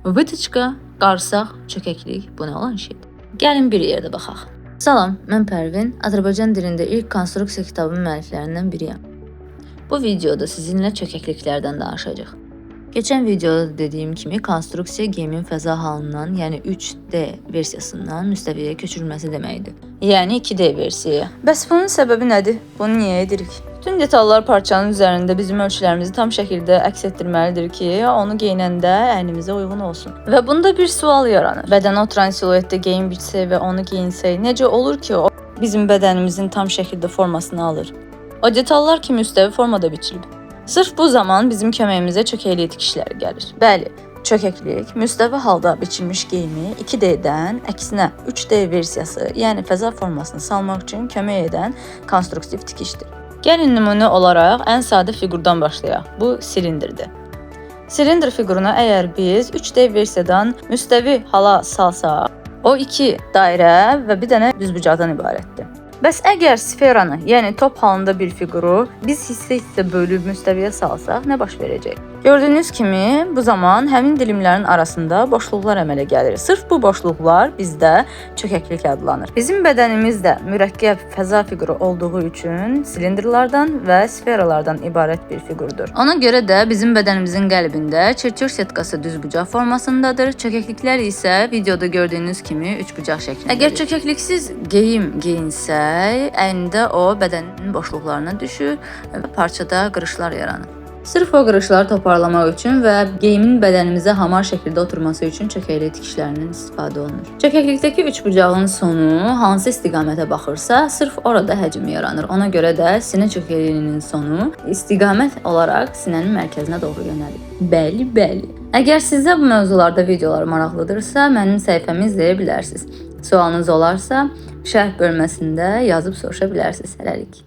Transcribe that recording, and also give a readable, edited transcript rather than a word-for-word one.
Vıtıçqa, qarsaq, çökəklik, bu nə olan şeydir? Gəlin bir yerdə baxaq. Salam, mən Pərvin. Azərbaycan dilində ilk konstruksiya kitabının müəlliflərindən biriyəm. Bu videoda sizinlə çökəkliklərdən danışacağıq. Keçən videoda dediyim kimi konstruksiya geyimin fəza halından, yəni 3D versiyasından müstəviyə köçürülməsi deməkdir. Yəni 2D versiyaya. Bəs bunun səbəbi nədir? Bunu niyə edirik? Bütün detallar parçanın üzərində bizim ölçülərimizi tam şəkildə əks etdirməlidir ki, onu geyinəndə əynimizə uyğun olsun. Və bunda bir sual yaranır. Bədənə oturan siluetdə geyim biçsək və onu geyinsək, necə olur ki, o bizim bədənimizin tam şəkildə formasını alır? O detallar ki, müstəvi formada biçilib. Sırf bu zaman bizim köməyimizə çökəklik tikişləri gəlir. Bəli, çökəklik müstəvi halda biçilmiş geyimi 2D-dən əksinə 3D versiyası, yəni fəza formasını salmaq üçün kömək edən konstruktiv tikişdir. Gəlin nümunə olaraq ən sadə fiqurdan başlayaq. Bu silindirdir. Silindr fiqurunu əgər biz 3D versiyadan müstəvi hala salsaq, o 2 dairə və bir dənə düzbucaqdan ibarətdir. Bəs əgər sferanı, yəni top halında bir fiquru biz hissə-hissə bölüb müstəviyə salsaq, nə baş verəcək? Gördüyünüz kimi, bu zaman həmin dilimlərin arasında boşluqlar əmələ gəlir. Sırf bu boşluqlar bizdə çökəklik adlanır. Bizim bədənimiz də mürəkkəb fəza fiquru olduğu üçün silindrlardan və sferalardan ibarət bir fiqurdur. Ona görə də bizim bədənimizin qəlbində çerçöz setkası düzbucaq formasındadır. Çökəkliklər isə videoda gördüyünüz kimi üçbucaq şəklindədir. Əgər çökəkliksiz geyim geyinsək, əynində o bədənin boşluqlarına düşür və parçada qırışlar yaranır. Sırf o qırışları toparlamaq üçün və geyimin bədənimizə hamar şəkildə oturması üçün çökəklik tikişlərindən istifadə olunur. Çökəklikdəki üçbucağın sonu hansı istiqamətə baxırsa, sırf orada həcm yaranır. Ona görə də sinə çökəkliyinin sonu istiqamət olaraq sinənin mərkəzinə doğru yönəlir. Bəli. Əgər sizə bu mövzularda videolar maraqlıdırsa, mənim səhifəmi izləyə bilərsiniz. Sualınız olarsa, şərh bölməsində yazıb soruşa bilərsiniz. Hələlik.